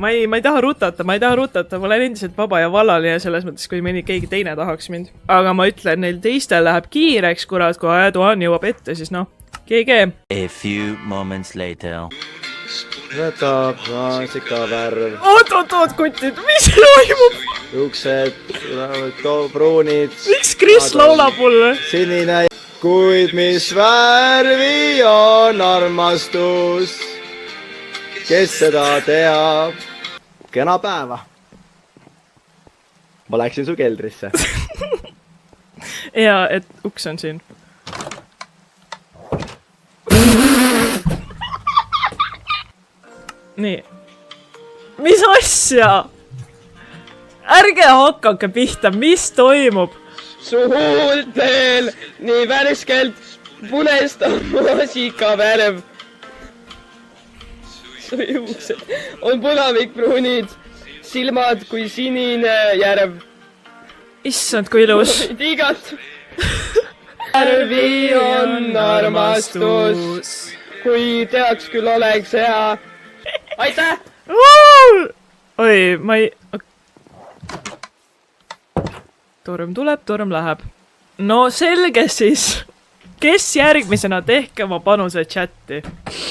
ma ei taha rutata, ma olen endiselt vaba ja vallaline selles mõttes, kui keegi teine tahaks mind. Aga ma ütlen, neil teistel läheb kiireks, kurat, kui Aeduan jõuab ette, siis noh, GG. A few moments later. Võtab maasikavärv. Oot, kutid, mis toimub? Juuksed, pruunid. Miks Chris laulab mulle? Sinine. Kuid mis värvi on armastus? Kes seda teab? Kena päeva. Ma läksin su keldrisse. Ja, et uks on siin. Nii. Mis asja? Ärge hakake pihta, mis toimub? Su huultel nii värskelt punestav maasikavärv. Su juuksed on punavik-pruunid, silmad kui sinine järv. Issand, kui ilus. Igat värvi on armastus, kui teaks küll oleks hea. Aitäh! Oi, ma ei... Torm tuleb, torm läheb. No selge siis. Kes järgmisena, tehke oma panuse chatti.